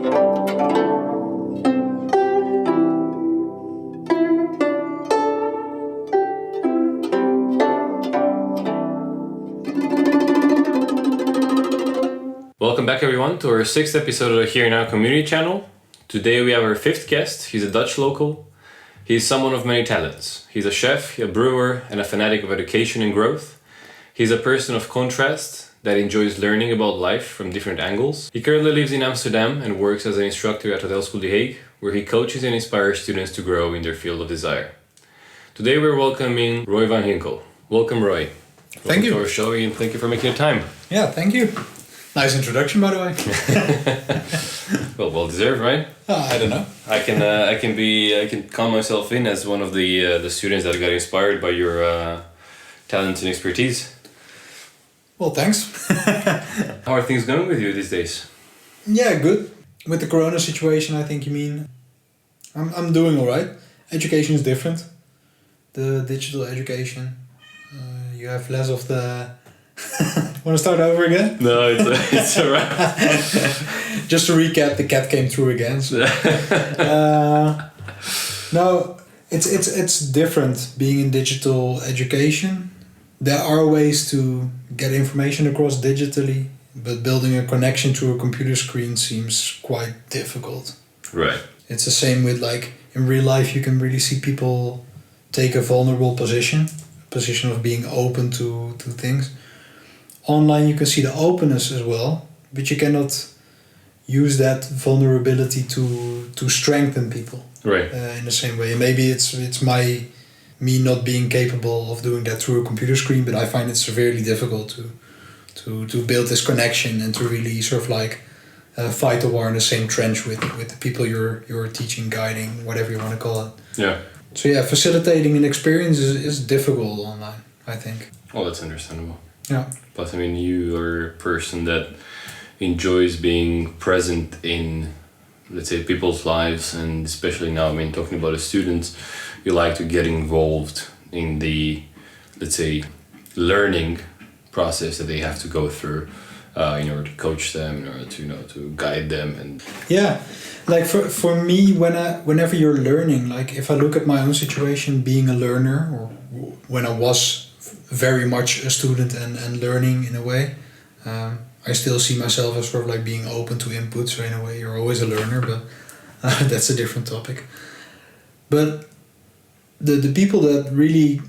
Welcome back everyone to our 6th episode of the Here Now community channel. Today we have our 5th guest. He's a Dutch local. He's someone of many talents. He's a chef, a brewer, and a fanatic of education and growth. He's a person of contrast that enjoys learning about life from different angles. He currently lives in Amsterdam and works as an instructor at Hotelschool The Hague, where he coaches and inspires students to grow in their field of desire. Today we're welcoming Roy van Ginkel. Welcome, Roy. Thank you to our show, and thank you for making the time. Yeah, thank you. Nice introduction, by the way. Well deserved, right? I don't know. I can count myself in as one of the students that got inspired by your talents and expertise. Well, thanks. How are things going with you these days? Yeah, good. With the corona situation, I think you mean. I'm doing all right. Education is different. The digital education, you have less of the. Want to start over again? No, it's alright. Just to recap, the cat came through again. So. No, it's different being in digital education. There are ways to get information across digitally, but building a connection to a computer screen seems quite difficult. Right. It's the same with like in real life. You can really see people take a vulnerable position of being open to things. Online you can see the openness as well, but you cannot use that vulnerability to strengthen people. Right. In the same way. Maybe it's me not being capable of doing that through a computer screen, but I find it severely difficult to build this connection and to really sort of like fight a war in the same trench with the people you're teaching, guiding, whatever you want to call it. Yeah. So yeah, facilitating an experience is difficult online, I think. Well, that's understandable. Yeah. But I mean, you are a person that enjoys being present in, let's say, people's lives, and especially now, I mean, talking about the students, you like to get involved in the, let's say, learning process that they have to go through in order to coach them, in order to, to guide them. And yeah, like for me, whenever you're learning, like if I look at my own situation being a learner, or when I was very much a student and learning in a way, I still see myself as sort of like being open to input. So in a way, you're always a learner, but that's a different topic. But the people that really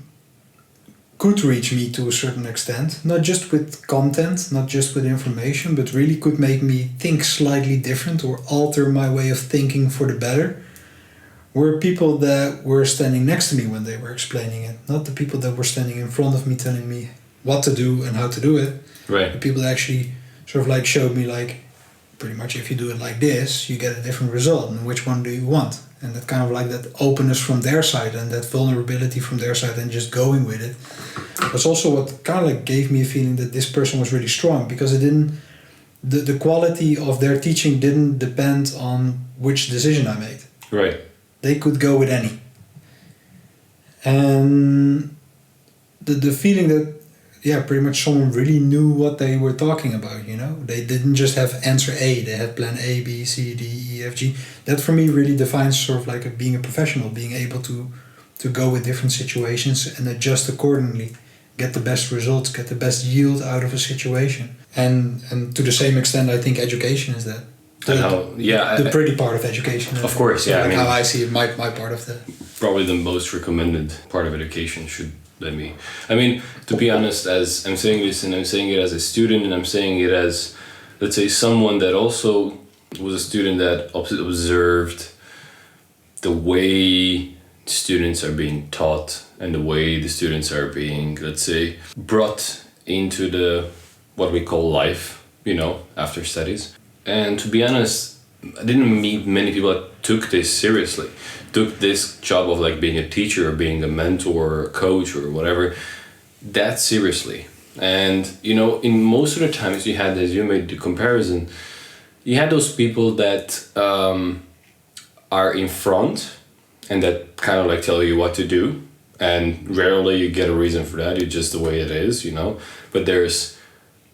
could reach me to a certain extent, not just with content, not just with information, but really could make me think slightly different or alter my way of thinking for the better, were people that were standing next to me when they were explaining it. Not the people that were standing in front of me telling me what to do and how to do it. right. The people that actually sort of like showed me like, pretty much if you do it like this, you get a different result, and which one do you want? And that kind of like that openness from their side and that vulnerability from their side and just going with it was also what kind of like gave me a feeling that this person was really strong, because it didn't, the quality of their teaching didn't depend on which decision I made. Right. They could go with any. And the feeling that, yeah, pretty much someone really knew what they were talking about, you know? They didn't just have answer A, they had plan A, B, C, D, E, F, G. That for me really defines sort of like being a professional, being able to go with different situations and adjust accordingly, get the best results, get the best yield out of a situation. And to the same extent, I think education is that. The pretty part of education. Of course, yeah. Like I mean, how I see it, my part of the... Probably the most recommended part of education should let me... I mean, to be honest, as I'm saying this, and I'm saying it as a student, and I'm saying it as, let's say, someone that also was a student that observed the way students are being taught and the way the students are being, let's say, brought into the what we call life, you know, after studies. And to be honest, I didn't meet many people that took this seriously, took this job of like being a teacher or being a mentor or a coach or whatever that seriously. And, you know, in most of the times you had, as you made the comparison, you had those people that are in front and that kind of like tell you what to do. And rarely you get a reason for that. It's just the way it is, you know. But there's,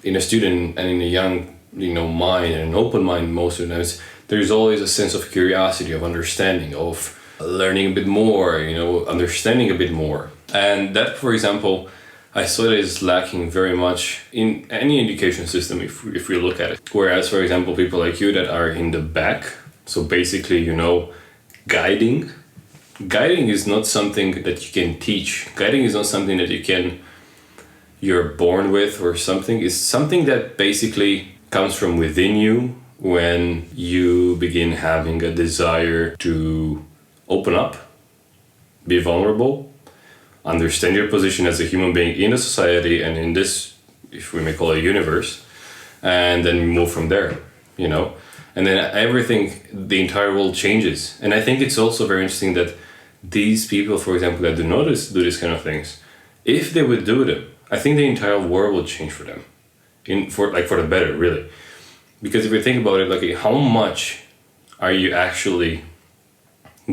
in a student and in a young, you know, mind and an open mind, most of the times, there's always a sense of curiosity, of understanding, of learning a bit more, understanding a bit more. And that, for example, I saw that is lacking very much in any education system if we look at it. Whereas, for example, people like you that are in the back, so basically, guiding. Guiding is not something that you can teach. Guiding is not something that you're born with or something. It's something that basically comes from within you when you begin having a desire to open up, be vulnerable, understand your position as a human being in a society and in this, if we may call it a universe, and then move from there, And then everything, the entire world changes. And I think it's also very interesting that these people, for example, that do this kind of things, if they would do them, I think the entire world would change for them, for the better, really. Because if you think about it, like how much are you actually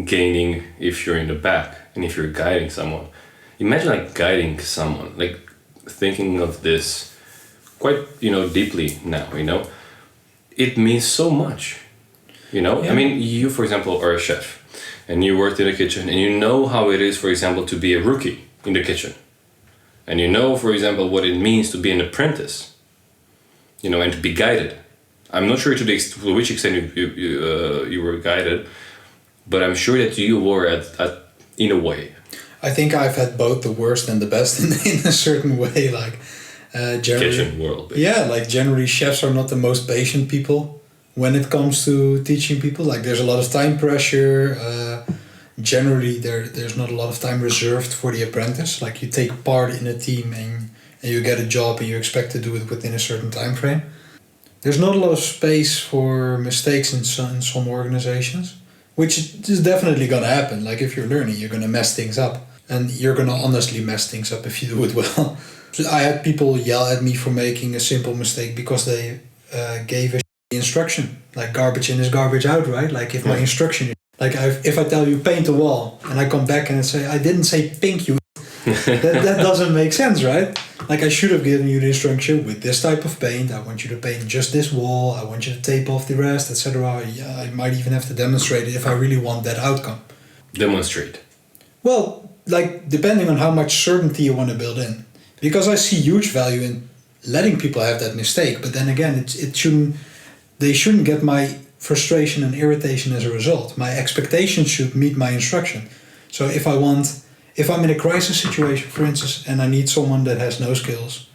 gaining if you're in the back and if you're guiding someone? Imagine like guiding someone, like thinking of this quite deeply now. It means so much. Yeah. I mean, you, for example, are a chef and you worked in the kitchen and you know how it is, for example, to be a rookie in the kitchen. And for example, what it means to be an apprentice, and to be guided. I'm not sure to which extent you were guided, but I'm sure that you were in a way. I think I've had both the worst and the best in a certain way. Like generally, kitchen world. Basically. Yeah, like generally chefs are not the most patient people when it comes to teaching people. Like there's a lot of time pressure. Generally, there's not a lot of time reserved for the apprentice. Like you take part in a team and you get a job and you expect to do it within a certain time frame. There's not a lot of space for mistakes in some organizations, which is definitely going to happen. Like if you're learning, you're going to mess things up. And you're going to honestly mess things up if you do it well. So I had people yell at me for making a simple mistake because they gave a instruction. Like garbage in is garbage out, right? Like if my instruction is... Like if I tell you paint the wall and I come back and I say, I didn't say pink, you... that doesn't make sense, right? Like I should have given you the instruction with this type of paint. I want you to paint just this wall. I want you to tape off the rest, etc. Yeah, I might even have to demonstrate it if I really want that outcome. Demonstrate. Well, like depending on how much certainty you want to build in. Because I see huge value in letting people have that mistake. But then again, they shouldn't get my frustration and irritation as a result. My expectations should meet my instruction. So if I'm in a crisis situation, for instance, and I need someone that has no skills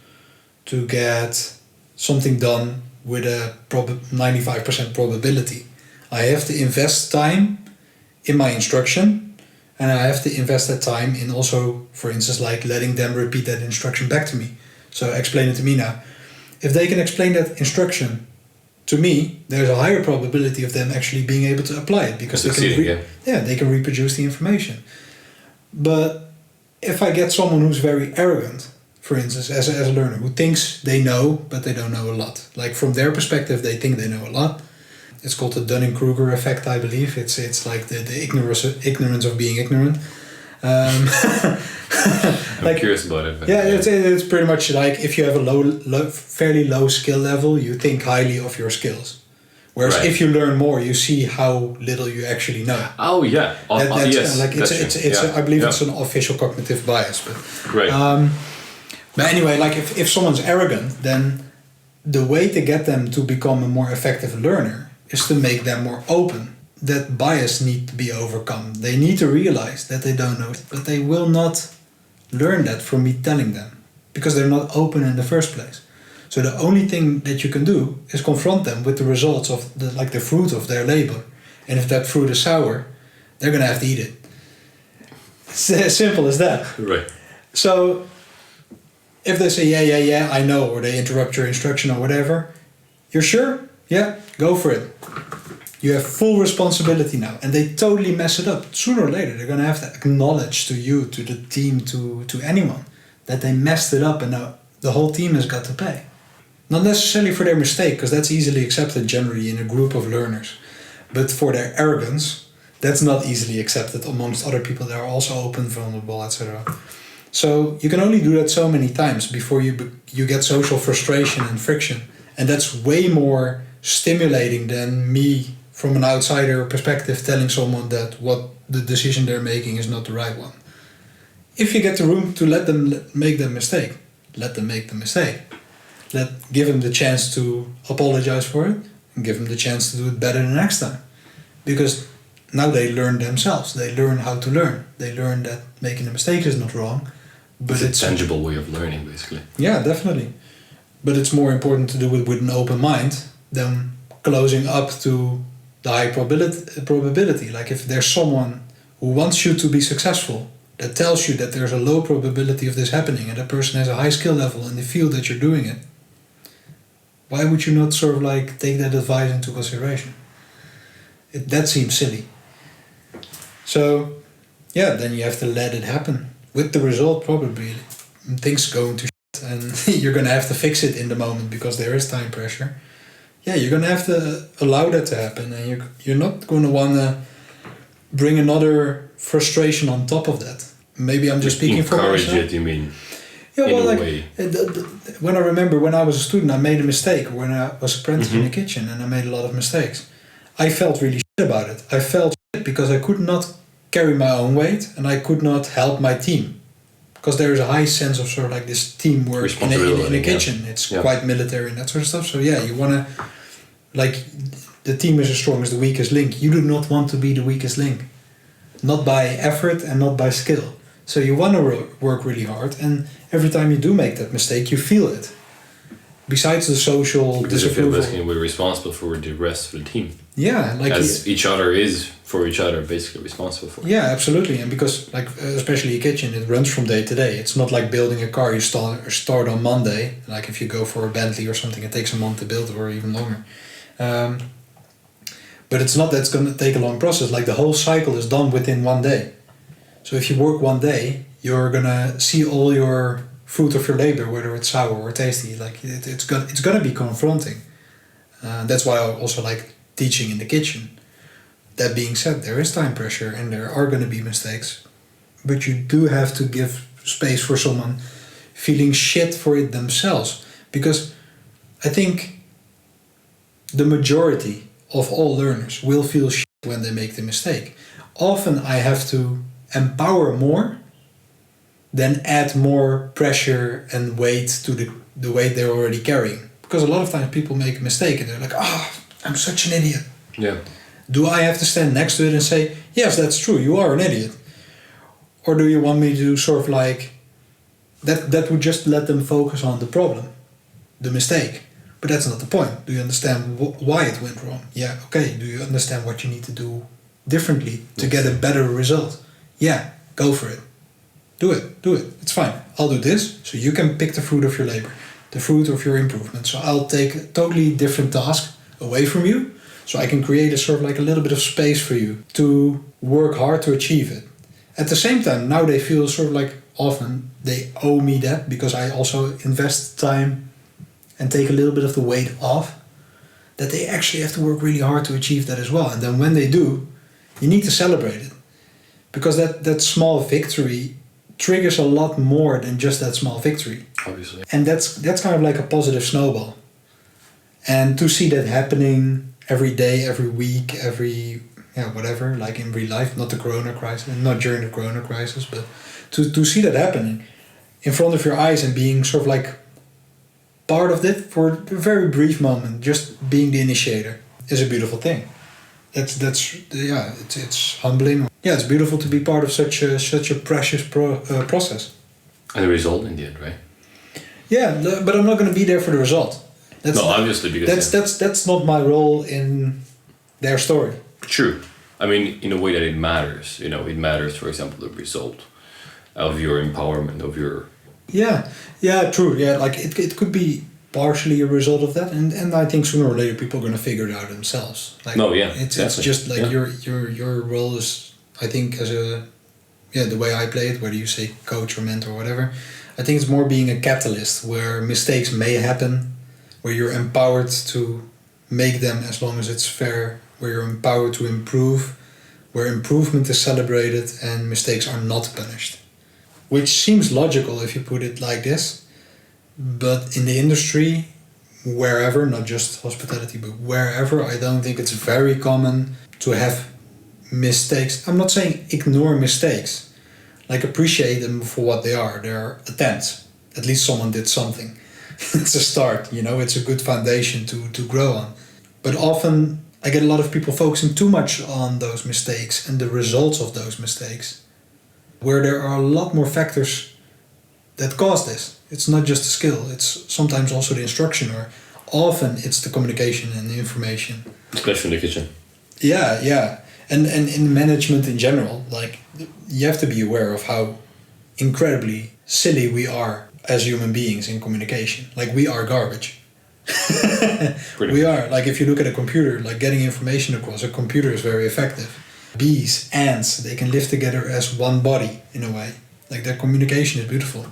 to get something done with a 95% probability, I have to invest time in my instruction, and I have to invest that time in also, for instance, like letting them repeat that instruction back to me. So explain it to me now. If they can explain that instruction to me, there's a higher probability of them actually being able to apply it because they can reproduce the information. But if I get someone who's very arrogant, for instance, as a learner, who thinks they know, but they don't know a lot. Like from their perspective, they think they know a lot. It's called the Dunning Kruger Effect, I believe. It's like the ignorance of being ignorant. I'm curious about it. Yeah, it's pretty much like if you have a fairly low skill level, you think highly of your skills. Whereas if you learn more, you see how little you actually know. Oh yeah, yes. Like I believe it's an official cognitive bias, but right. But anyway, like if someone's arrogant, then the way to get them to become a more effective learner is to make them more open. That bias needs to be overcome. They need to realize that they don't know, but they will not learn that from me telling them because they're not open in the first place. So the only thing that you can do is confront them with the results of the fruit of their labor. And if that fruit is sour, they're gonna have to eat it. It's as simple as that. Right. So if they say yeah, I know, or they interrupt your instruction or whatever, you're sure? Yeah, go for it. You have full responsibility now, and they totally mess it up. Sooner or later, they're gonna have to acknowledge to you, to the team, to anyone that they messed it up, and now the whole team has got to pay. Not necessarily for their mistake, because that's easily accepted generally in a group of learners. But for their arrogance, that's not easily accepted amongst other people that are also open, vulnerable, etc. So you can only do that so many times before you get social frustration and friction. And that's way more stimulating than me from an outsider perspective telling someone that what the decision they're making is not the right one. If you get the room to let them make the mistake, let them make the mistake. Give them the chance to apologize for it and give them the chance to do it better the next time. Because now they learn themselves. They learn how to learn. They learn that making a mistake is not wrong. But it's a tangible way of learning, basically. Yeah, definitely. But it's more important to do it with an open mind than closing up to the high probability. Like if there's someone who wants you to be successful, that tells you that there's a low probability of this happening and that person has a high skill level in the field that you're doing it, why would you not sort of like take that advice into consideration? That seems silly. So, yeah, then you have to let it happen. With the result, probably things going to shit and you're going to have to fix it in the moment because there is time pressure. Yeah, you're going to have to allow that to happen, and you're not going to want to bring another frustration on top of that. Maybe I'm just speaking for myself. Encourage it, you mean? Yeah, well, in a like way. When I remember when I was a student, I made a mistake when I was apprentice in the kitchen, and I made a lot of mistakes. I felt really shit about it. I felt shit because I could not carry my own weight and I could not help my team. Because there is a high sense of sort of like this teamwork in a kitchen. It's quite military and that sort of stuff. So yeah, you want to, like, the team is as strong as the weakest link. You do not want to be the weakest link. Not by effort and not by skill. So you want to work really hard, and every time you do make that mistake, you feel it. Besides the social because you feel disapproval. basically we're responsible for the rest of the team. Yeah, like as each other is for each other, basically responsible for. Yeah, absolutely, and because like especially a kitchen, it runs from day to day. It's not like building a car. You start on Monday. Like if you go for a Bentley or something, it takes a month to build or even longer. But it's not that it's going to take a long process. Like the whole cycle is done within one day. So if you work one day, you're gonna see all your fruit of your labor, whether it's sour or tasty. Like it's gonna be confronting. That's why I also like teaching in the kitchen. That being said, there is time pressure and there are gonna be mistakes, but you do have to give space for someone feeling shit for it themselves, because I think the majority of all learners will feel shit when they make the mistake. Often I have to empower more than add more pressure and weight to the weight they're already carrying. Because a lot of times people make a mistake and they're like, I'm such an idiot. Yeah. Do I have to stand next to it and say, yes, that's true, you are an idiot? Or do you want me to sort of like, that would just let them focus on the problem, the mistake. But that's not the point. Do you understand why it went wrong? Yeah, okay. Do you understand what you need to do differently to get a better result? Yeah, go for it. Do it. It's fine. I'll do this, so you can pick the fruit of your labor, the fruit of your improvement. So I'll take a totally different task away from you, so I can create a sort of like a little bit of space for you to work hard to achieve it. At the same time, now they feel sort of like often they owe me that because I also invest time and take a little bit of the weight off, that they actually have to work really hard to achieve that as well. And then when they do, you need to celebrate it. Because that small victory triggers a lot more than just that small victory. Obviously. And that's kind of like a positive snowball. And to see that happening every day, every week, whatever, like in real life, not the corona crisis, not during the corona crisis, but to see that happening in front of your eyes and being sort of like part of it for a very brief moment, just being the initiator, is a beautiful thing. It's humbling. Yeah, it's beautiful to be part of such a precious process. And the result in the end, right? Yeah, but I'm not going to be there for the result. Obviously, because that's not my role in their story. True. I mean, in a way that it matters. You know, it matters. For example, the result of your empowerment of your. Yeah, true. Yeah, like it could be partially a result of that, and I think sooner or later people are going to figure it out themselves. Like, it's just like your role is, I think, as the way I play it, whether you say coach or mentor or whatever, I think it's more being a catalyst where mistakes may happen, where you're empowered to make them as long as it's fair, where you're empowered to improve, where improvement is celebrated and mistakes are not punished. Which seems logical if you put it like this, but in the industry, wherever, not just hospitality, but wherever, I don't think it's very common to have mistakes. I'm not saying ignore mistakes. Like, appreciate them for what they are. They're attempts. At least someone did something. It's a start, you know, it's a good foundation to grow on. But often I get a lot of people focusing too much on those mistakes and the results of those mistakes, where there are a lot more factors that cause this. It's not just the skill, it's sometimes also the instruction, or often it's the communication and the information. Especially in the kitchen. Yeah. And in management in general, like, you have to be aware of how incredibly silly we are as human beings in communication. Like, we are garbage. We are. Like, if you look at a computer, like, getting information across, a computer is very effective. Bees, ants, they can live together as one body in a way. Like, their communication is beautiful.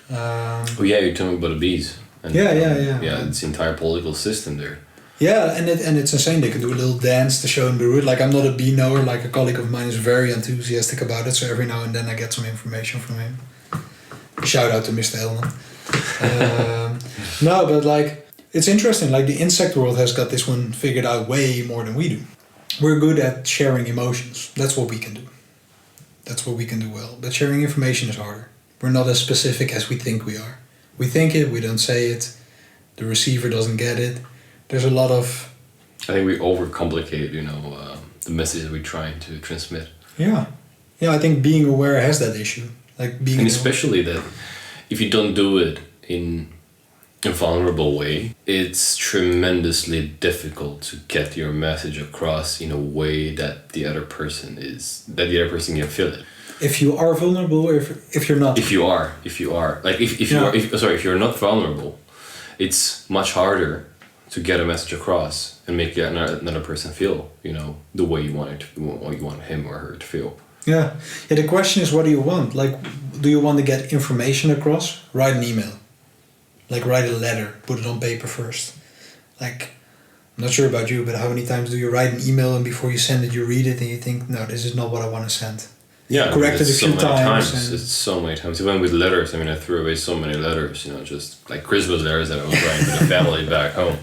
You're talking about the bees. And, Yeah. Yeah, it's the entire political system there. Yeah, and it's insane. They can do a little dance to show them the route. Like, I'm not a bee knower. Like, a colleague of mine is very enthusiastic about it. So every now and then I get some information from him. Shout out to Mr. Elman. No, but like, it's interesting. Like, the insect world has got this one figured out way more than we do. We're good at sharing emotions. That's what we can do. That's what we can do well. But sharing information is harder. We're not as specific as we think we are. We think it, we don't say it. The receiver doesn't get it. There's a lot of... I think we overcomplicate, the messages we're trying to transmit. Yeah, I think being aware has that issue. Like, being... And especially that if you don't do it in a vulnerable way, it's tremendously difficult to get your message across in a way that the other person can feel it. If you are vulnerable, or if you're not. If you are, like if you're not vulnerable, it's much harder to get a message across and make another person feel, the way you want him or her to feel. Yeah. The question is, what do you want? Like, do you want to get information across? Write an email. Like, write a letter. Put it on paper first. Like, I'm not sure about you, but how many times do you write an email and before you send it, you read it and you think, no, this is not what I want to send. Yeah, correct it a few times. It's so many times. Even with letters, I threw away so many letters, just like Christmas letters that I was writing to the family back home.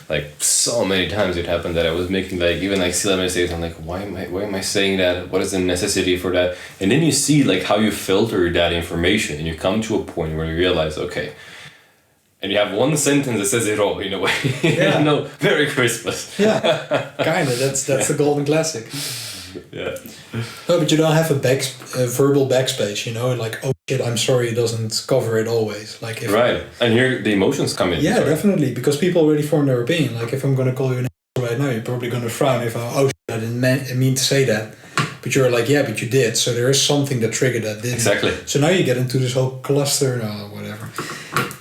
Like, so many times it happened that I was making silly mistakes. I'm like, why am I saying that? What is the necessity for that? And then you see how you filter that information, and you come to a point where you realize, okay, and you have one sentence that says it all in a way. Yeah. Merry Christmas. Yeah, kinda. That's the golden classic. Yeah. No, but you don't have a verbal backspace, like, oh shit, I'm sorry, it doesn't cover it always. Like, right, and here the emotions come in. Yeah, definitely, because people already form their opinion. Like, if I'm going to call you an asshole right now, you're probably going to frown if I didn't mean to say that. But you're like, yeah, but you did. So there is something that triggered that, didn't Exactly. So now you get into this whole cluster, whatever.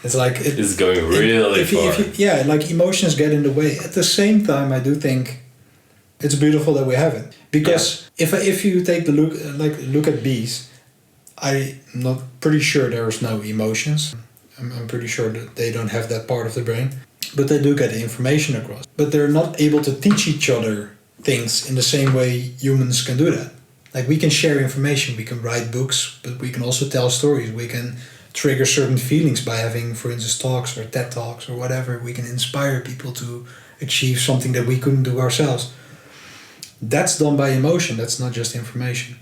It's like... It's going really far. Like, emotions get in the way. At the same time, I do think it's beautiful that we have it. Because if you take the look at bees, I'm not pretty sure there's no emotions. I'm pretty sure that they don't have that part of the brain. But they do get the information across. But they're not able to teach each other things in the same way humans can do that. Like, we can share information, we can write books, but we can also tell stories. We can trigger certain feelings by having, for instance, talks or TED Talks or whatever. We can inspire people to achieve something that we couldn't do ourselves. That's done by emotion, that's not just information.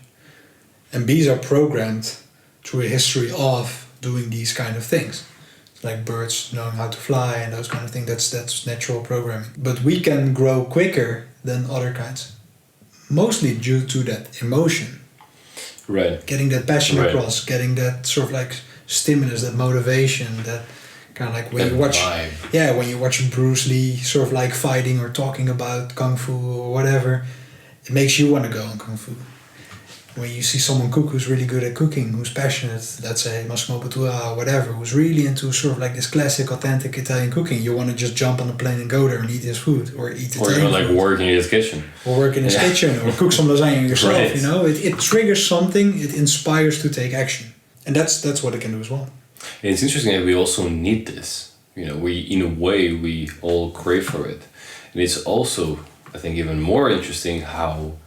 And bees are programmed through a history of doing these kind of things. Like birds knowing how to fly and those kind of things, that's natural programming. But we can grow quicker than other kinds. Mostly due to that emotion. Right. Getting that passion across, getting that sort of stimulus, that motivation, that kind of when you watch vibe. Yeah, when you watch Bruce Lee sort of fighting or talking about Kung Fu or whatever, it makes you want to go on Kung Fu. When you see someone cook who's really good at cooking, who's passionate, let's say Massimo Bottura or whatever, who's really into sort of this classic, authentic Italian cooking, you want to just jump on a plane and go there and eat his food or eat Italian food. Or work in his kitchen. Or work in his kitchen or cook some lasagna yourself, Right. It triggers something, it inspires to take action. And that's what it can do as well. And it's interesting that we also need this. We all crave for it. And it's also, I think, even more interesting how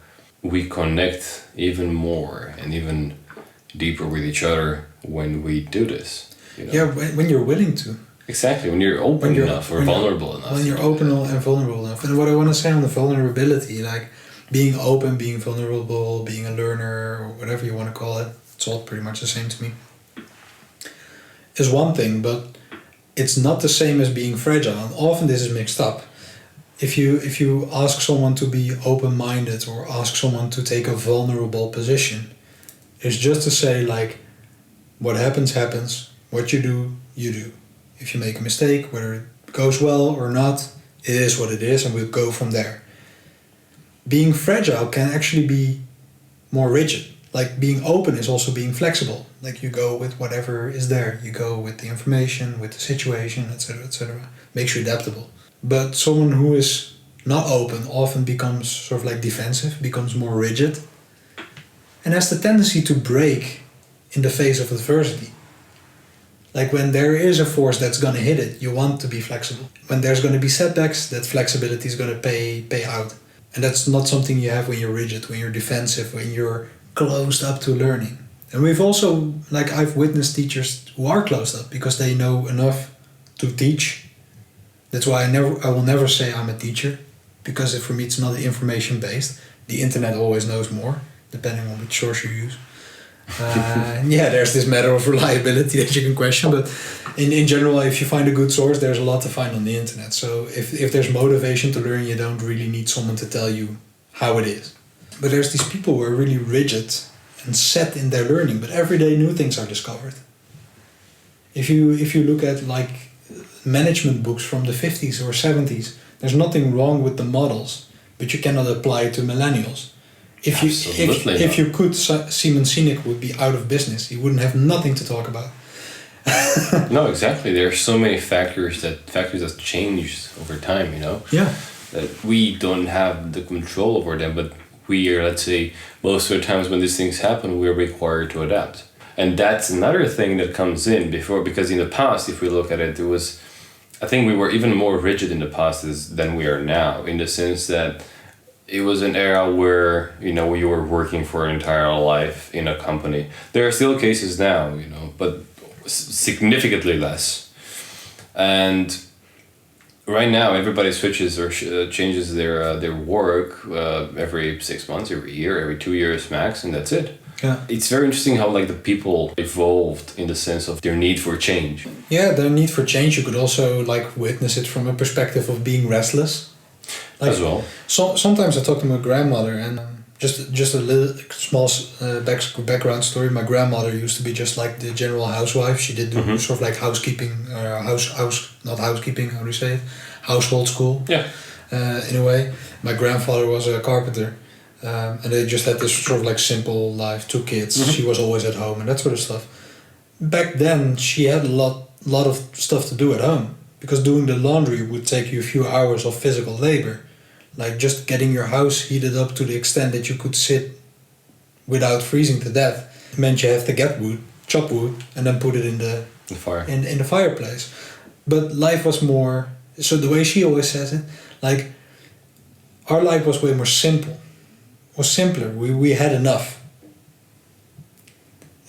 we connect even more and even deeper with each other when we do this. Yeah, when you're willing to. Exactly, when you're open enough or vulnerable enough. When you're open and vulnerable enough. And what I want to say on the vulnerability, like being open, being vulnerable, being a learner, or whatever you want to call it, it's all pretty much the same to me, is one thing, but it's not the same as being fragile. And often this is mixed up. If you ask someone to be open-minded or ask someone to take a vulnerable position, it's just to say like, what happens, happens. What you do, you do. If you make a mistake, whether it goes well or not, it is what it is and we'll go from there. Being fragile can actually be more rigid. Like being open is also being flexible. Like you go with whatever is there. You go with the information, with the situation, etc., etc. Makes you adaptable. But someone who is not open often becomes sort of like defensive, becomes more rigid, and has the tendency to break in the face of adversity. Like when there is a force that's going to hit it, you want to be flexible. When there's going to be setbacks, that flexibility is going to pay out. And that's not something you have when you're rigid, when you're defensive, when you're closed up to learning. And we've also, like I've witnessed teachers who are closed up because they know enough to teach. That's why I will never say I'm a teacher, because for me it's not information based. The internet always knows more, depending on which source you use. There's this matter of reliability that you can question, but in general, if you find a good source, there's a lot to find on the internet. So if there's motivation to learn, you don't really need someone to tell you how it is. But there's these people who are really rigid and set in their learning, but every day new things are discovered. If you look at like management books from the 50s or 70s, there's nothing wrong with the models, but you cannot apply it to millennials. If you could, Simon Sinek would be out of business. He wouldn't have nothing to talk about. No, exactly. There are so many factors that changed over time, you know? Yeah. That we don't have the control over them, but we are, let's say, most of the times when these things happen, we're required to adapt. And that's another thing that comes in because in the past, if we look at it, I think we were even more rigid in the past than we are now, in the sense that it was an era where, you know, you were working for an entire life in a company. There are still cases now, you know, but significantly less. And right now, everybody switches or changes their work every 6 months, every year, every 2 years max, and that's it. Yeah. It's very interesting how like the people evolved in the sense of their need for change. Yeah, their need for change. You could also like witness it from a perspective of being restless. Like, as well. Sometimes I talk to my grandmother, and just a little small background story. My grandmother used to be just like the general housewife. She did do sort of like housekeeping, not housekeeping. How do you say it? Household school. Yeah. In a way, my grandfather was a carpenter, and they just had this sort of like simple life. 2 kids. She was always at home and that sort of stuff. Back then, she had a lot of stuff to do at home, because doing the laundry would take you a few hours of physical labor. Like just getting your house heated up to the extent that you could sit without freezing to death meant you have to get wood, chop wood, and then put it in the fire. In the fireplace. But life was more, so the way she always says it, like our life was way more simple. Was simpler. We had enough.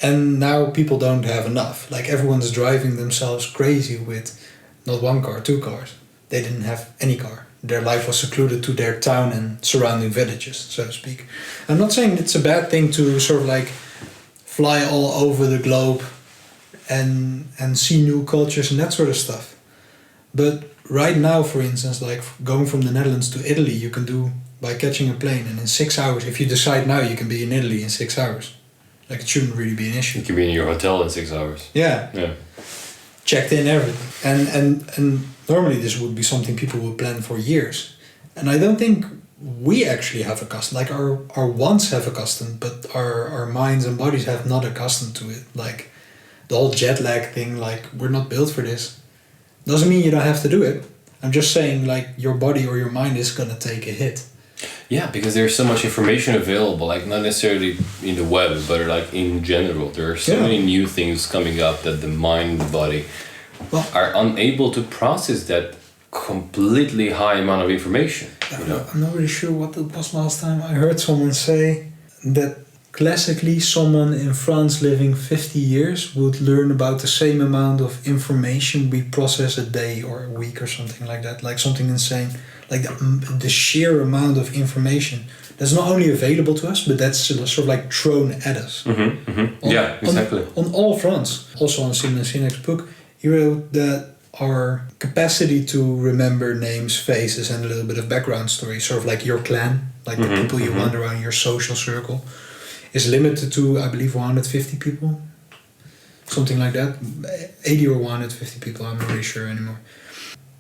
And now people don't have enough. Like everyone's driving themselves crazy with not 1 car, 2 cars. They didn't have any car. Their life was secluded to their town and surrounding villages, so to speak. I'm not saying it's a bad thing to sort of like fly all over the globe and see new cultures and that sort of stuff. But right now, for instance, like going from the Netherlands to Italy, you can do by catching a plane, and in 6 hours, if you decide now, you can be in Italy in 6 hours. Like it shouldn't really be an issue. You can be in your hotel in 6 hours. Yeah. Checked in everything. And normally this would be something people would plan for years. And I don't think we actually have accustomed, like our wants have accustomed, but our minds and bodies have not accustomed to it. Like the whole jet lag thing, like we're not built for this. Doesn't mean you don't have to do it. I'm just saying like your body or your mind is gonna take a hit. Yeah, because there's so much information available, like not necessarily in the web, but like in general. There are so many new things coming up that the mind and the body are unable to process that completely high amount of information. You know? I'm not really sure what it was last time. I heard someone say that classically someone in France living 50 years would learn about the same amount of information we process a day or a week or something like that, like something insane. Like the sheer amount of information that's not only available to us, but that's sort of like thrown at us. Yeah, exactly. On all fronts. Also on Simon Sinek's book, he wrote that our capacity to remember names, faces, and a little bit of background story, sort of like your clan, like the people you want around your social circle, is limited to, I believe, 150 people. Something like that. 80 or 150 people, I'm not really sure anymore.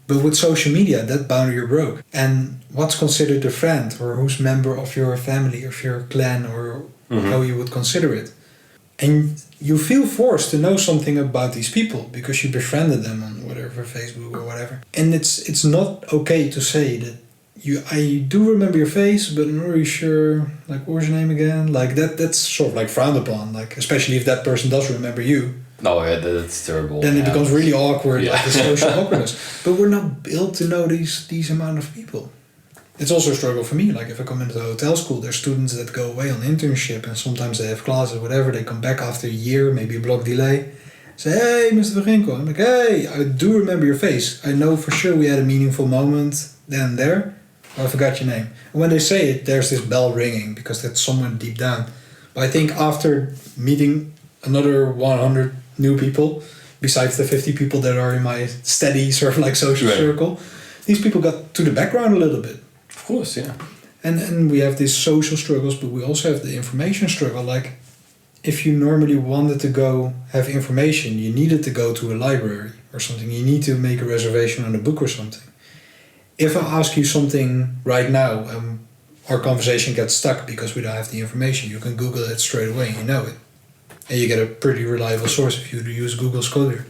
But with social media, that boundary broke. And what's considered a friend, or who's member of your family, of your clan, or how you would consider it. And you feel forced to know something about these people because you befriended them on whatever, Facebook or whatever. And it's not okay to say that I do remember your face, but I'm not really sure, like, what was your name again? Like, that's sort of like frowned upon, like, especially if that person does remember you. No, yeah, that's terrible. Then it becomes really awkward, like the social awkwardness. But we're not built to know these amount of people. It's also a struggle for me. Like, if I come into the hotel school, there's students that go away on internship, and sometimes they have classes, whatever. They come back after a year, maybe a block delay. Say, hey, Mr. Van Ginkel. I'm like, hey, I do remember your face. I know for sure we had a meaningful moment then and there. I forgot your name. And when they say it, there's this bell ringing because that's someone deep down. But I think after meeting another 100 new people, besides the 50 people that are in my steady sort of like social circle, these people got to the background a little bit. Of course, yeah. And we have these social struggles, but we also have the information struggle. Like, if you normally wanted to go have information, you needed to go to a library or something. You need to make a reservation on a book or something. If I ask you something right now, our conversation gets stuck because we don't have the information. You can Google it straight away and you know it. And you get a pretty reliable source if you use Google Scholar.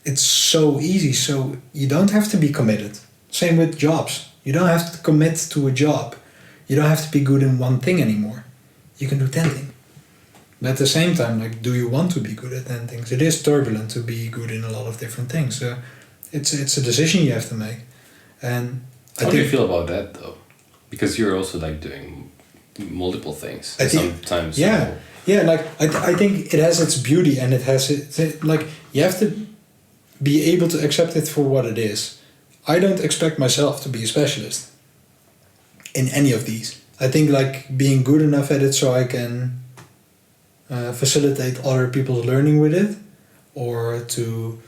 It's so easy, so you don't have to be committed. Same with jobs. You don't have to commit to a job. You don't have to be good in one thing anymore. You can do 10 things. But at the same time, like, do you want to be good at 10 things? It is turbulent to be good in a lot of different things. So it's a decision you have to make. And how do you feel about that, though? Because you're also like doing multiple things. Sometimes. Yeah. Yeah, like I think it has its beauty, and it has it, like, you have to be able to accept it for what it is. I don't expect myself to be a specialist in any of these. I think, like, being good enough at it so I can facilitate other people's learning with it, or to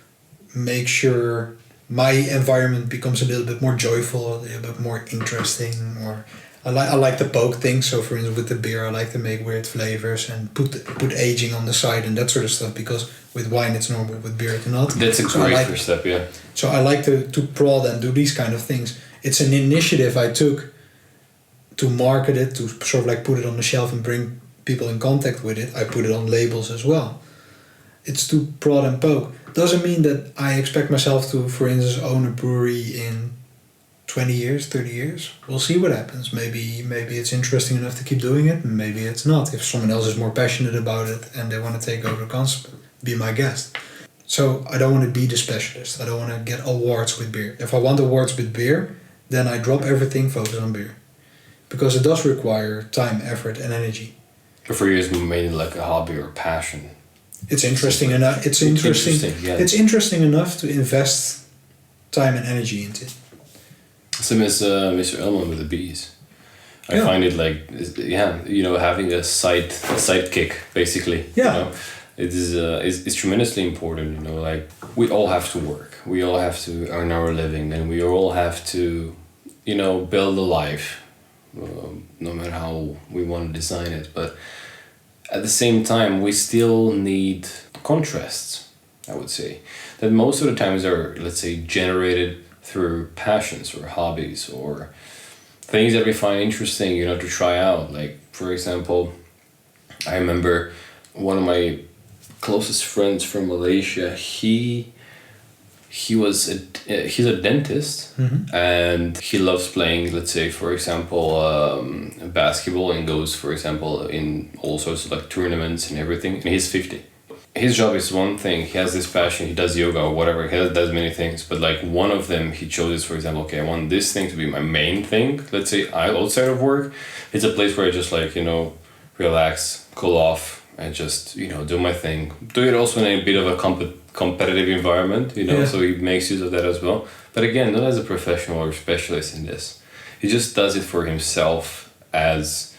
make sure my environment becomes a little bit more joyful, a little bit more interesting, or I like to poke things. So, for instance, with the beer, I like to make weird flavors and put aging on the side and that sort of stuff, because with wine it's normal, with beer it's not. That's a great first step, yeah. So I like to prod and do these kind of things. It's an initiative I took to market it, to sort of like put it on the shelf and bring people in contact with it. I put it on labels as well. It's to prod and poke. Doesn't mean that I expect myself to, for instance, own a brewery in 20 years, 30 years. We'll see what happens. Maybe it's interesting enough to keep doing it, and maybe it's not. If someone else is more passionate about it and they want to take over the concept, be my guest. So I don't want to be the specialist. I don't want to get awards with beer. If I want awards with beer, then I drop everything, focus on beer. Because it does require time, effort, and energy. But for you, it's mainly like a hobby or passion. It's interesting enough. It's interesting. Yeah. It's interesting enough to invest time and energy into it. Same as Mr. Elman with the bees. I find it like, having a sidekick, basically. Yeah. You know? It is it's tremendously important. Like, we all have to work. We all have to earn our living, and we all have to, build a life, no matter how we want to design it. But at the same time, we still need contrasts, I would say. That most of the times are, let's say, generated through passions or hobbies or things that we find interesting, to try out. Like, for example, I remember one of my closest friends from Malaysia, he's a dentist, and he loves playing, let's say, for example, basketball, and goes, for example, in all sorts of like tournaments and everything, and he's 50. His job is one thing, he has this passion, he does yoga or whatever, he does many things, but like one of them he chose, for example, okay, I want this thing to be my main thing, let's say outside of work. It's a place where I just like, relax, cool off, and just, do my thing. Do it also in a bit of a competitive environment, so he makes use of that as well. But again, not as a professional or specialist in this. He just does it for himself as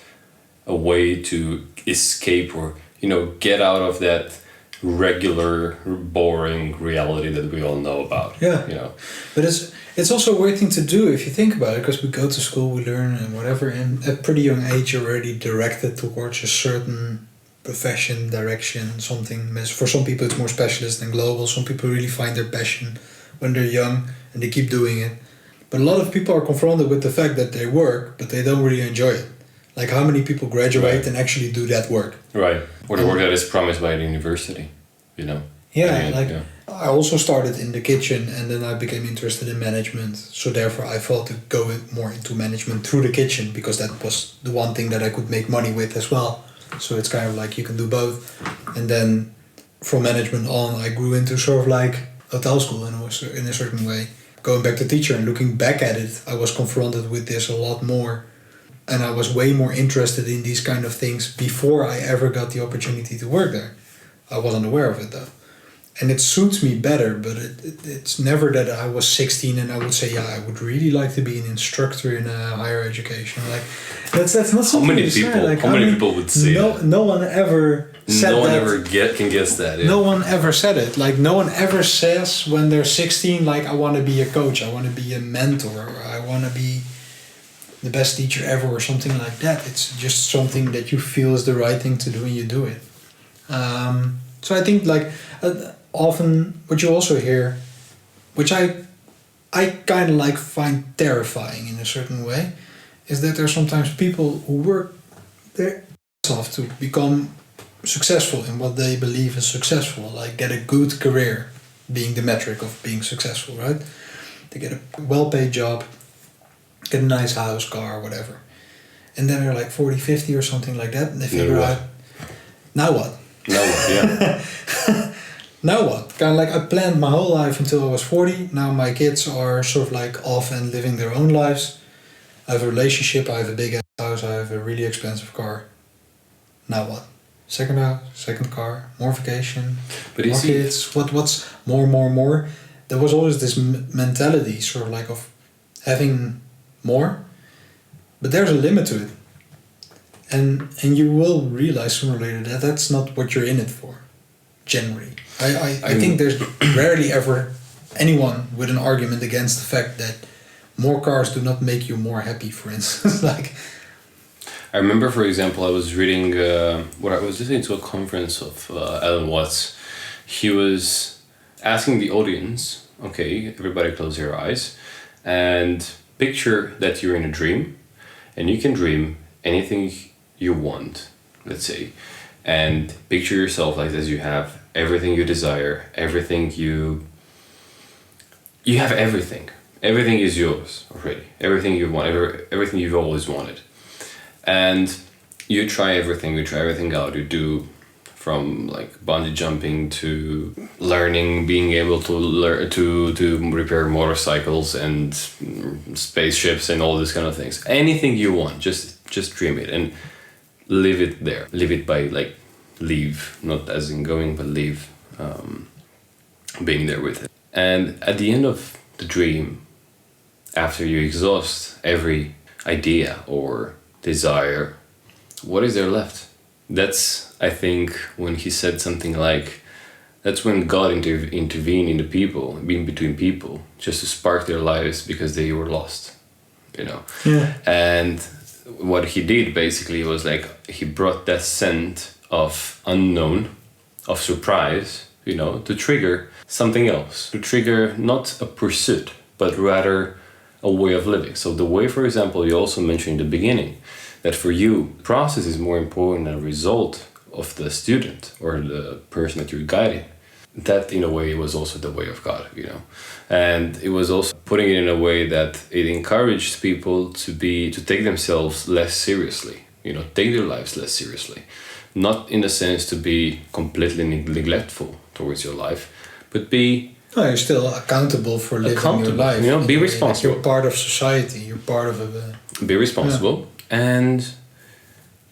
a way to escape or, get out of that regular, boring reality that we all know about. Yeah. But it's also a weird thing to do if you think about it, because we go to school, we learn and whatever, and at a pretty young age you're already directed towards a certain profession, direction, something. For some people it's more specialist than global. Some people really find their passion when they're young and they keep doing it. But a lot of people are confronted with the fact that they work, but they don't really enjoy it. Like, how many people graduate and actually do that work? Right. Or the work that is promised by the university, Yeah, I also started in the kitchen and then I became interested in management. So therefore I thought to go more into management through the kitchen, because that was the one thing that I could make money with as well. So it's kind of like you can do both. And then from management on, I grew into sort of like hotel school in a certain way. Going back to teacher and looking back at it, I was confronted with this a lot more. And I was way more interested in these kind of things before I ever got the opportunity to work there. I wasn't aware of it though. And it suits me better, but it's never that I was 16 and I would say, I would really like to be an instructor in a higher education. Like, that's not something. How many people would say that? No one ever said that. No one ever can guess that. Yeah. No one ever said it. Like, no one ever says when they're 16, like, I want to be a coach, I want to be a mentor, or I want to be the best teacher ever, or something like that. It's just something that you feel is the right thing to do and you do it. So I think, like, often what you also hear, which I kind of like find terrifying in a certain way, is that there are sometimes people who work their ass off to become successful in what they believe is successful, like get a good career being the metric of being successful, right? They get a well-paid job, get a nice house, car, whatever. And then they're like 40, 50 or something like that, and they figure out, now what? Now what, yeah. Now what? Kind of like I planned my whole life until I was 40. Now my kids are sort of like off and living their own lives. I have a relationship, I have a big ass house, I have a really expensive car. Now what? Second house, second car, more vacation, but more kids. What's more? There was always this mentality sort of like of having more, but there's a limit to it. And you will realize sooner or later that that's not what you're in it for, generally. I think there's rarely ever anyone with an argument against the fact that more cars do not make you more happy, for instance. Like, I remember, for example, I was reading, I was listening to a conference of Alan Watts. He was asking the audience, okay, everybody close your eyes, and picture that you're in a dream, and you can dream anything you want, let's say, and picture yourself like this. You have everything you desire, everything you have everything is yours already, everything you want, everything you've always wanted, and you try everything out. You do from like bungee jumping to learning, being able to learn to repair motorcycles and spaceships and all these kind of things. Anything you want, just dream it and live it there. Live it by like leave, not as in going, but leave, being there with it. And at the end of the dream, after you exhaust every idea or desire, what is there left? That's, I think, when he said something like, that's when God intervened in the people, in between people, just to spark their lives because they were lost, Yeah. And what he did basically was like, he brought that scent of unknown, of surprise, to trigger something else, to trigger not a pursuit, but rather a way of living. So the way, for example, you also mentioned in the beginning, that for you, process is more important than a result of the student or the person that you're guiding. That, in a way, was also the way of God, And it was also putting it in a way that it encouraged people to take themselves less seriously, take their lives less seriously. Not in the sense to be completely neglectful towards your life, but be... No, you're still accountable for living your life. Be responsible. You're part of society, you're part of a... Be responsible and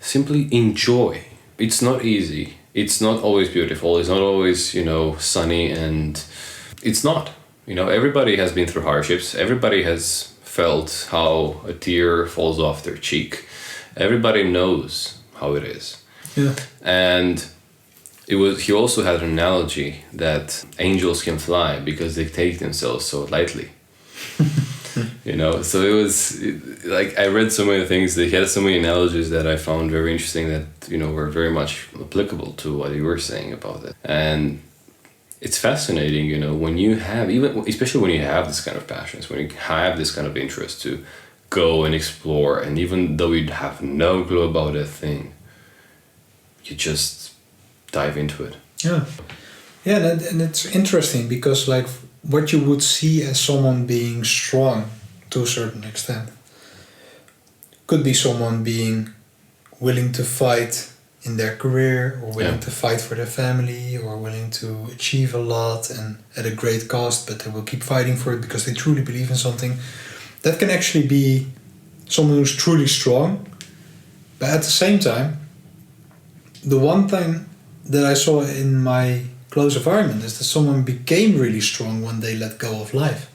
simply enjoy. It's not easy. It's not always beautiful. It's not always, sunny, and it's not. Everybody has been through hardships. Everybody has felt how a tear falls off their cheek. Everybody knows how it is. Yeah. And he also had an analogy that angels can fly because they take themselves so lightly. So it was like I read so many things that he had so many analogies that I found very interesting that were very much applicable to what you were saying about it. And it's fascinating, when you have, especially when you have this kind of passions, when you have this kind of interest to go and explore, and even though you have no clue about a thing, you just dive into it. Yeah, and it's interesting because like what you would see as someone being strong to a certain extent could be someone being willing to fight in their career, or willing to fight for their family, or willing to achieve a lot and at a great cost, but they will keep fighting for it because they truly believe in something. That can actually be someone who's truly strong. But at the same time, the one thing that I saw in my close environment is that someone became really strong when they let go of life.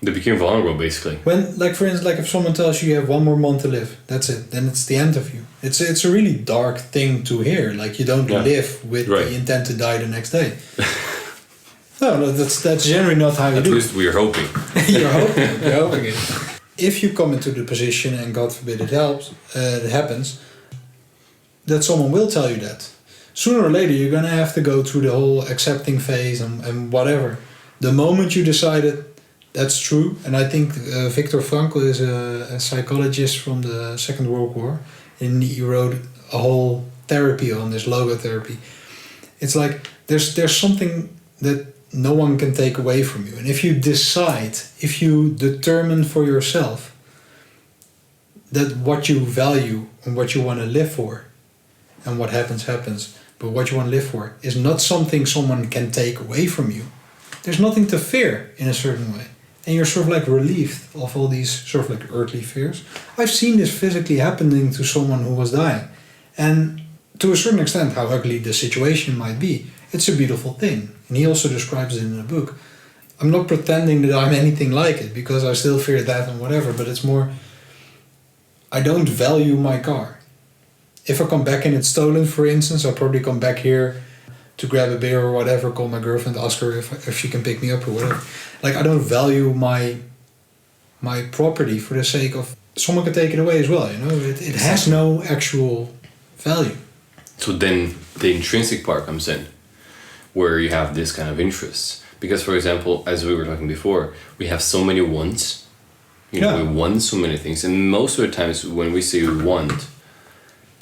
They became vulnerable, basically. When, like for instance, like if someone tells you have one more month to live, that's it, then it's the end of you. It's a really dark thing to hear. Like you don't live with the intent to die the next day. No, that's generally not how you do it. At least we're hoping. You're hoping it. If you come into the position, and God forbid it happens, that someone will tell you that. Sooner or later, you're gonna have to go through the whole accepting phase and whatever. The moment you decided that's true, and I think Viktor Frankl is a psychologist from the Second World War, and he wrote a whole therapy on this, logotherapy. It's like there's something that no one can take away from you, and if you decide, if you determine for yourself that what you value and what you want to live for, and what happens, but what you want to live for is not something someone can take away from you, there's nothing to fear in a certain way. And you're sort of like relieved of all these sort of like earthly fears. I've seen this physically happening to someone who was dying. And to a certain extent, how ugly the situation might be, it's a beautiful thing. And he also describes it in the book. I'm not pretending that I'm anything like it, because I still fear that and whatever, but it's more, I don't value my car. If I come back and it's stolen, for instance, I'll probably come back here to grab a beer or whatever, call my girlfriend, ask her if she can pick me up or whatever. Like, I don't value my property for the sake of someone can take it away as well, it has no actual value. So then the intrinsic part comes in, where you have this kind of interests. Because, for example, as we were talking before, we have so many wants. We want so many things, and most of the times when we say we want,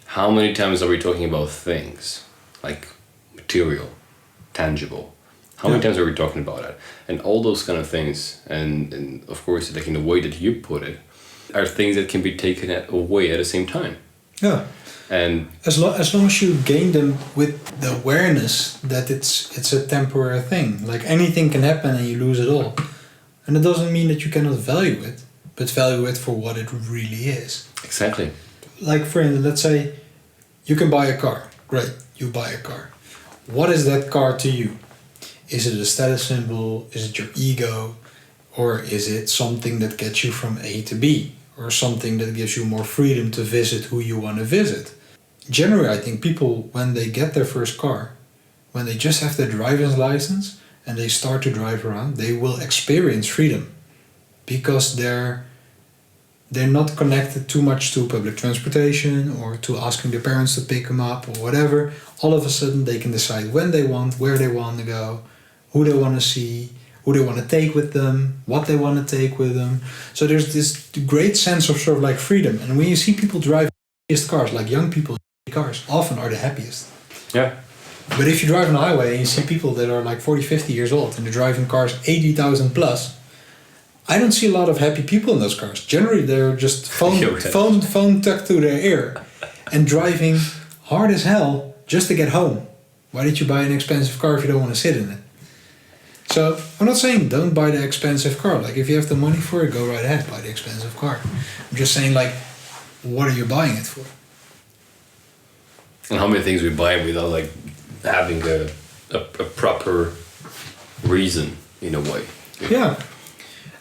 how many times are we talking about things like material, tangible? How many times are we talking about it? And all those kind of things, and of course, like in the way that you put it, are things that can be taken away at the same time. Yeah. And as long as you gain them with the awareness that it's a temporary thing, like anything can happen and you lose it all, and it doesn't mean that you cannot value it, but value it for what it really is. Exactly. Like for instance, let's say you can buy a car. Great, you buy a car. What is that car to you? Is it a status symbol? Is it your ego? Or is it something that gets you from A to B? Or something that gives you more freedom to visit who you want to visit? Generally, I think people, when they get their first car, when they just have their driver's license and they start to drive around, they will experience freedom. Because they're not connected too much to public transportation or to asking their parents to pick them up or whatever. All of a sudden they can decide when they want, where they want to go, who they want to see, who they want to take with them, what they want to take with them. So there's this great sense of sort of like freedom. And when you see people drive the happiest cars, like young people, cars often are the happiest. Yeah. But if you drive on the highway and you see people that are like 40, 50 years old and they're driving cars 80,000 plus, I don't see a lot of happy people in those cars. Generally, they're just phone tucked to their ear and driving hard as hell just to get home. Why did you buy an expensive car if you don't want to sit in it? So I'm not saying don't buy the expensive car. Like if you have the money for it, go right ahead, buy the expensive car. I'm just saying like, what are you buying it for? And how many things we buy without like having a proper reason in a way. Yeah.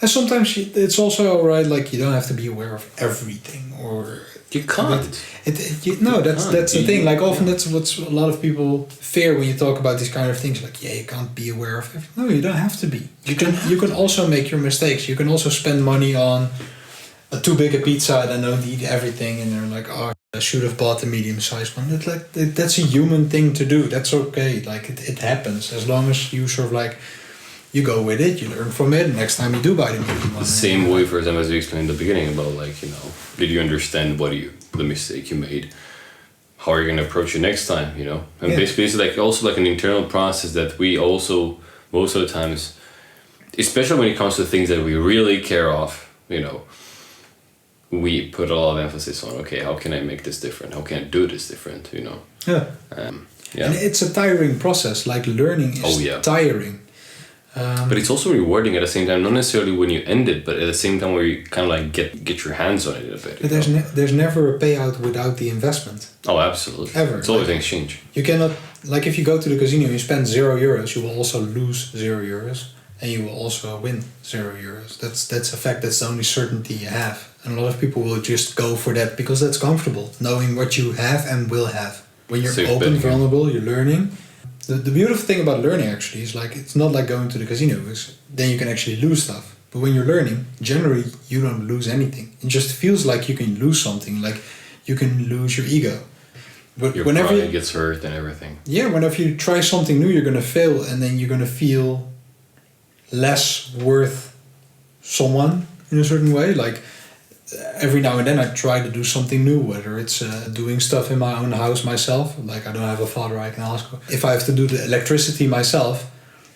And sometimes it's also alright, like you don't have to be aware of everything, or You can't. That's the thing. Like often that's what's a lot of people fear when you talk about these kind of things. Like, yeah, you can't be aware of everything. No, you don't have to be. You can also make your mistakes. You can also spend money on a too big a pizza and don't eat everything, and they're like, oh, I should have bought the medium sized one. It's like that's a human thing to do. That's okay. Like it happens as long as you sort of like. You go with it, you learn from it, and next time you do buy the medium one. The same way, for example, as you explained in the beginning about like, did you understand the mistake you made? How are you going to approach it next time, And basically it's like also like an internal process that we also, most of the times, especially when it comes to things that we really care of, we put a lot of emphasis on, okay, how can I make this different? How can I do this different, Yeah. Yeah. And it's a tiring process, like learning is tiring. But it's also rewarding at the same time, not necessarily when you end it, but at the same time where you kind of like get your hands on it a bit. But there's never a payout without the investment. Oh, absolutely. Ever. It's always an exchange. You cannot, like if you go to the casino, you spend €0, you will also lose €0, and you will also win €0. That's a fact. That's the only certainty you have. And a lot of people will just go for that because that's comfortable, knowing what you have and will have. When you're open, vulnerable, you're learning. The beautiful thing about learning actually is like it's not like going to the casino, because then you can actually lose stuff. But when you're learning, generally you don't lose anything. It just feels like you can lose something, like you can lose your ego. But your whenever pride gets hurt and everything. Yeah, whenever you try something new, you're gonna fail, and then you're gonna feel less worth someone in a certain way. Like every now and then I try to do something new, whether it's doing stuff in my own house myself, like I don't have a father I can ask. If I have to do the electricity myself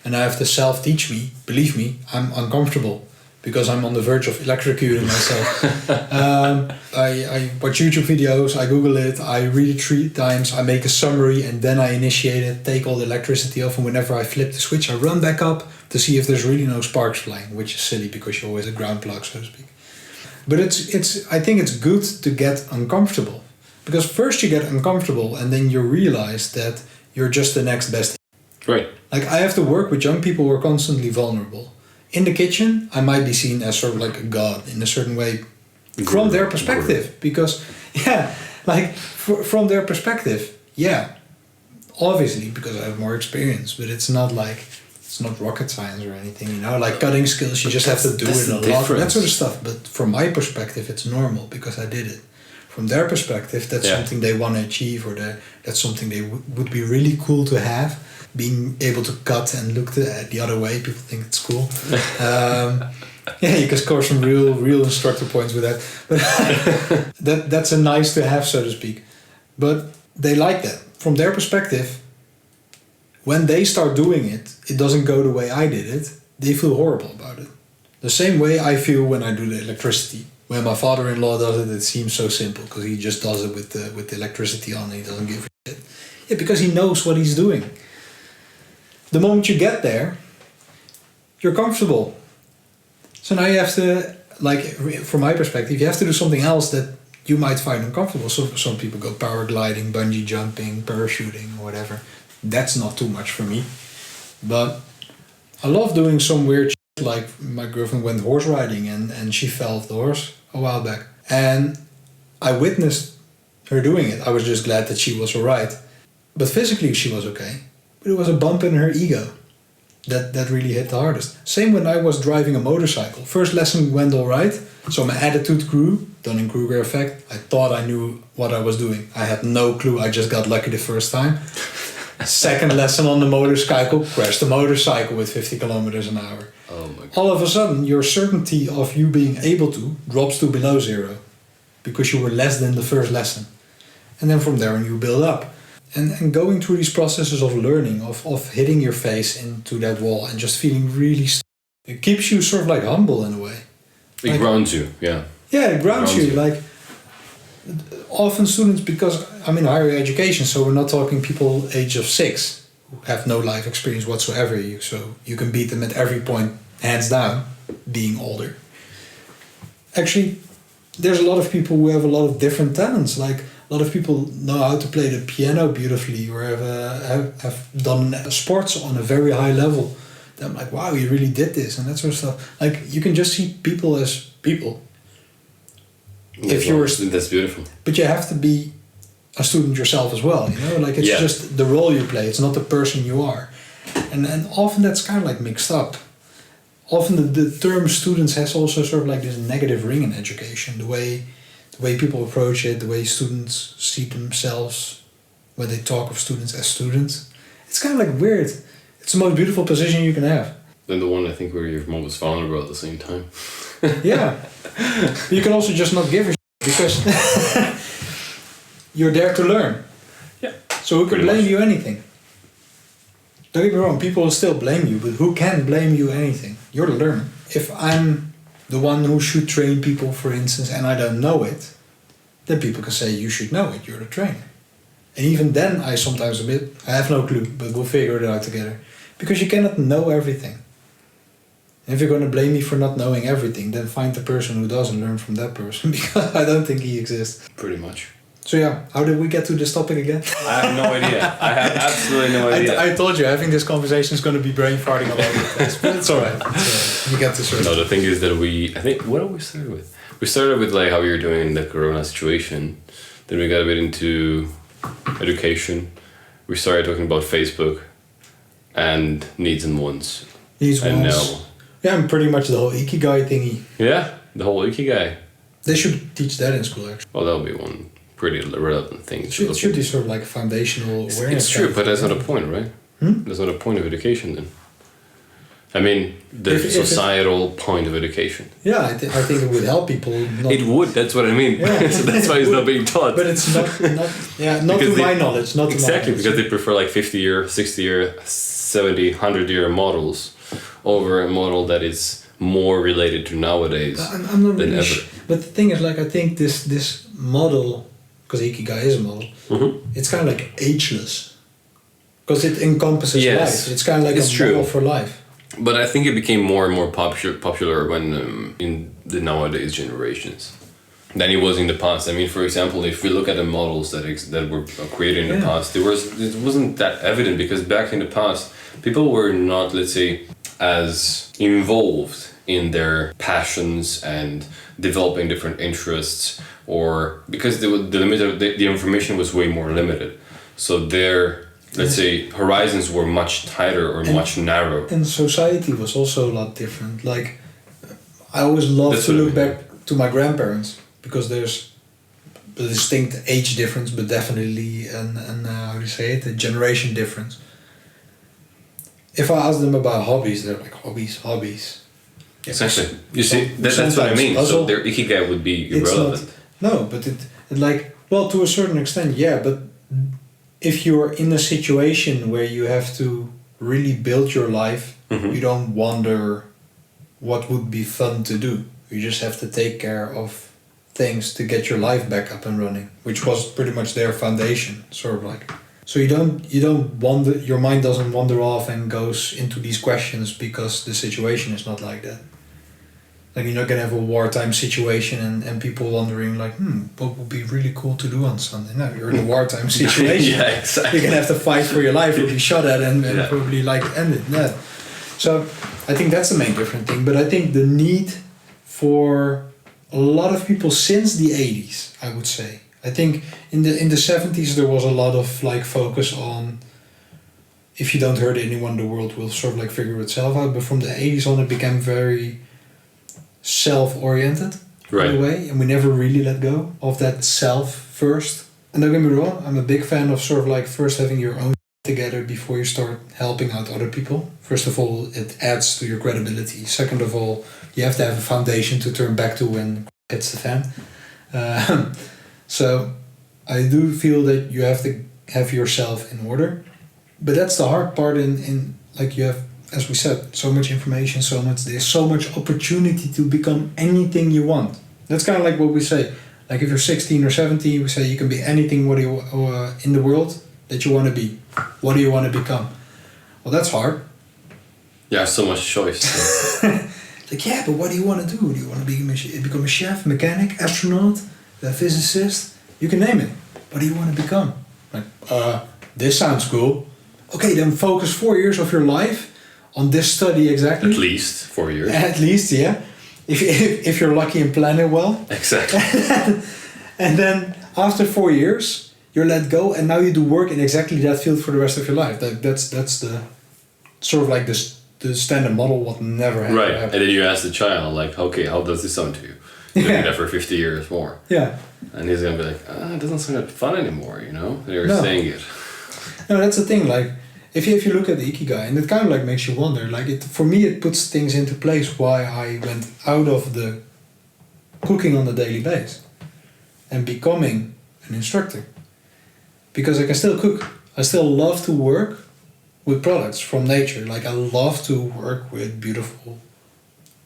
and I have to self-teach me, believe me, I'm uncomfortable because I'm on the verge of electrocuting myself. I watch YouTube videos, I Google it, I read it 3 times, I make a summary, and then I initiate it, take all the electricity off, and whenever I flip the switch I run back up to see if there's really no sparks flying, which is silly because you're always a ground plug, so to speak. But I think it's good to get uncomfortable, because first you get uncomfortable and then you realize that you're just the next best. Right. Like I have to work with young people who are constantly vulnerable. In the kitchen, I might be seen as sort of like a god in a certain way from their perspective, because from their perspective, obviously because I have more experience, but it's not like. It's not rocket science or anything, like cutting skills, you just have to do it a lot, that sort of stuff. But from my perspective, it's normal because I did it. From their perspective, that's something they want to achieve, or that's something they would be really cool to have. Being able to cut and look the other way, people think it's cool. You can score some real instructor points with that. But that's a nice to have, so to speak. But they like that. From their perspective, when they start doing it, it doesn't go the way I did it. They feel horrible about it. The same way I feel when I do the electricity. When my father-in-law does it, it seems so simple because he just does it with the electricity on and he doesn't give a shit. Yeah, because he knows what he's doing. The moment you get there, you're comfortable. So now you have to, like from my perspective, you have to do something else that you might find uncomfortable. So some people go paragliding, bungee jumping, parachuting, or whatever. That's not too much for me. But I love doing some weird shit, like my girlfriend went horse riding and she fell off the horse a while back. And I witnessed her doing it. I was just glad that she was alright. But physically she was okay. But it was a bump in her ego that really hit the hardest. Same when I was driving a motorcycle. First lesson went alright. So my attitude grew, Dunning Kruger Effect. I thought I knew what I was doing. I had no clue. I just got lucky the first time. Second lesson on the motorcycle, crashed the motorcycle with 50 kilometers an hour. Oh my God. All of a sudden, your certainty of you being able to drops to below 0 because you were less than the first lesson. And then from there on, you build up. And going through these processes of learning, of hitting your face into that wall and just feeling really it keeps you sort of like humble in a way. It grounds you, yeah. Yeah, it grounds you. Like, often students, because I'm in higher education, so we're not talking people age of 6 who have no life experience whatsoever, so you can beat them at every point, hands down, being older. Actually, there's a lot of people who have a lot of different talents. Like a lot of people know how to play the piano beautifully or have done sports on a very high level. Then I'm like, wow, you really did this and that sort of stuff. Like, you can just see people as people. That's beautiful. But you have to be a student yourself as well, you know? Like, it's just the role you play. It's not the person you are. And often that's kind of like mixed up. Often the term students has also sort of like this negative ring in education. The way people approach it, the way students see themselves when they talk of students as students. It's kind of like weird. It's the most beautiful position you can have. Then the one I think where you're most vulnerable at the same time. Yeah. You can also just not give a shit because you're there to learn. Yeah. So who can blame you anything? Don't get me wrong, people will still blame you, but who can blame you anything? You're the learner. If I'm the one who should train people, for instance, and I don't know it, then people can say, you should know it, you're the trainer. And even then I sometimes admit, I have no clue, but we'll figure it out together. Because you cannot know everything. And if you're going to blame me for not knowing everything, then find the person who does and learn from that person, because I don't think he exists. Pretty much. So yeah, how did we get to this topic again? I have no idea. I have absolutely no idea. I told you, having this conversation is going to be brain farting all over the place, but it's alright. You get this. No, the thing is that I think, what did we start with? We started with like how we were doing in the Corona situation. Then we got a bit into education. We started talking about Facebook and needs and wants. Needs and wants. Now. Yeah, and pretty much the whole Ikigai thingy. Yeah, the whole Ikigai. They should teach that in school, actually. Well, that'll be one pretty relevant thing. It should be sort of like foundational awareness. It's true, but that's not a point, right? That's not a point of education then. I mean, the societal point of education. Yeah, I think it would help people. It would, that's what I mean. Yeah. So that's why it's not being taught. But it's not to my knowledge. Not exactly, to my knowledge. because they prefer like 50-year, 60-year, 70, 100-year models over a model that is more related to nowadays I'm not than really ever. But the thing is, like, I think this model, because Ikigai is a model, it's kind of like ageless. Because it encompasses life. It's kind of like a model for life. But I think it became more and more popular when in the nowadays generations than it was in the past. I mean, for example, if we look at the models that were created in the past, it wasn't that evident, because back in the past, people were not, let's say, as involved in their passions and developing different interests, or because the information was way more limited. So their, let's say, horizons were much tighter or much narrower. And society was also a lot different. Like, I always love to look back to my grandparents, because there's a distinct age difference, but definitely a generation difference. If I ask them about hobbies, they're like, hobbies. Exactly. You see, that's what I mean. So their Ikigai would be irrelevant. But to a certain extent, yeah, but if you're in a situation where you have to really build your life, you don't wonder what would be fun to do. You just have to take care of things to get your life back up and running, which was pretty much their foundation, sort of like. So you don't wander, your mind doesn't wander off and goes into these questions because the situation is not like that. Like, you're not gonna have a wartime situation and people wondering like, what would be really cool to do on Sunday? No, you're in a wartime situation. Yeah, exactly. You're gonna have to fight for your life or be shot at and probably like end it. Yeah. So I think that's the main different thing. But I think the need for a lot of people since the 80s, I would say. I think in the 70s there was a lot of like focus on, if you don't hurt anyone, the world will sort of like figure itself out. But from the 80s on, it became very self-oriented in a way, and we never really let go of that self first. And don't get me wrong, I'm a big fan of sort of like first having your own together before you start helping out other people. First of all, it adds to your credibility. Second of all, you have to have a foundation to turn back to when hits the fan. So I do feel that you have to have yourself in order. But that's the hard part in like, you have, as we said, so much information, there's so much opportunity to become anything you want. That's kind of like what we say. Like, if you're 16 or 17, we say you can be anything in the world that you want to be. What do you want to become? Well, that's hard. Yeah, so much choice. Like, yeah, but what do you want to do? Do you want to become a chef, mechanic, astronaut, a physicist? You can name it. what do you want to become? Like, this sounds cool. Okay, then focus 4 years of your life on this study exactly. At least 4 years. At least, yeah. If you're lucky and plan it well. Exactly. And then after 4 years, you're let go, and now you do work in exactly that field for the rest of your life. That's the sort of like the standard model. What never happened. Right, and then you ask the child, like, okay, how does this sound to you? You're doing that for 50 years more. Yeah. And he's gonna be like, it doesn't sound that fun anymore, you know? They're No. saying it. No, that's the thing. Like, if you look at the Ikigai, and it kind of like makes you wonder. Like, for me, it puts things into place why I went out of the cooking on a daily basis and becoming an instructor. Because I can still cook. I still love to work with products from nature. Like, I love to work with beautiful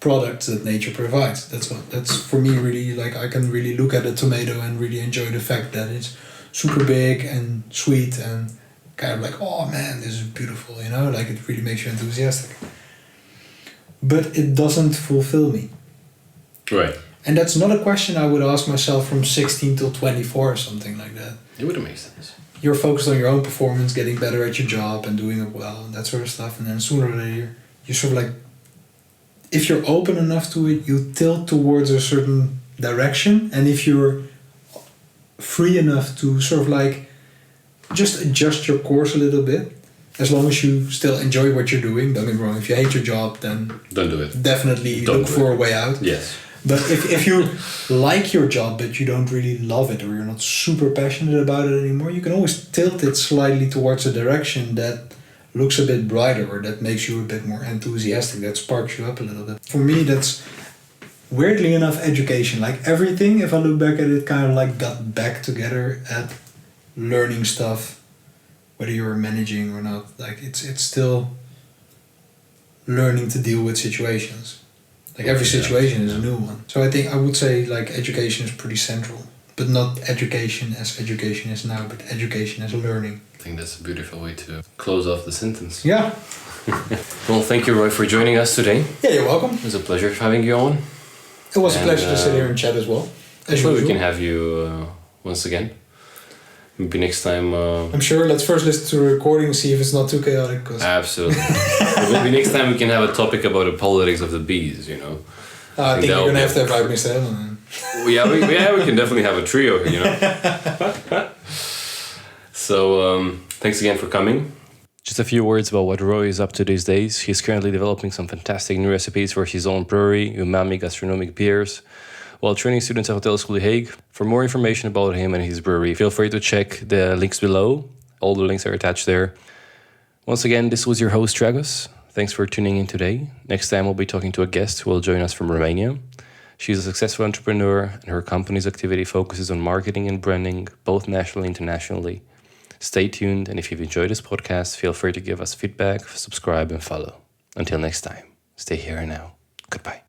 products that nature provides. That's for me really, like, I can really look at a tomato and really enjoy the fact that it's super big and sweet and kind of like, oh man, this is beautiful, you know, like it really makes you enthusiastic. But it doesn't fulfill me. Right. And that's not a question I would ask myself from 16 till 24 or something like that. It would make sense. You're focused on your own performance, getting better at your job and doing it well and that sort of stuff. And then sooner or later, you sort of like, if you're open enough to it, you tilt towards a certain direction. And if you're free enough to sort of like just adjust your course a little bit, as long as you still enjoy what you're doing, don't get me wrong, if you hate your job, then don't do it. Definitely Don't look do for it. a way out. Yes. But if you like your job but you don't really love it, or you're not super passionate about it anymore, you can always tilt it slightly towards a direction that looks a bit brighter, or that makes you a bit more enthusiastic, that sparks you up a little bit. For me, that's weirdly enough education. Like everything, if I look back at it, kind of like got back together at learning stuff, whether you're managing or not. Like it's still learning to deal with situations. Like every situation is a new one. So I would say like education is pretty central, but not education as education is now, but education as learning. I think that's a beautiful way to close off the sentence. Yeah. Well, thank you, Roy, for joining us today. Yeah, you're welcome. It was a pleasure having you on. It was a pleasure to sit here and chat as well. As Sure, we usual. can have you once again. Maybe next time. I'm sure. Let's first listen to the recording and see if it's not too chaotic. Cause Absolutely. Maybe next time we can have a topic about the politics of the bees. You know. I think that you're would gonna be- have to invite me instead. Well, we can definitely have a trio. You know. So thanks again for coming. Just a few words about what Roy is up to these days. He's currently developing some fantastic new recipes for his own brewery, umami gastronomic beers, while training students at Hotelschool The Hague. For more information about him and his brewery, feel free to check the links below. All the links are attached there. Once again, this was your host, Dragos. Thanks for tuning in today. Next time, we'll be talking to a guest who will join us from Romania. She's a successful entrepreneur, and her company's activity focuses on marketing and branding, both nationally and internationally. Stay tuned, and if you've enjoyed this podcast, feel free to give us feedback, subscribe, and follow. Until next time, stay here and now. Goodbye.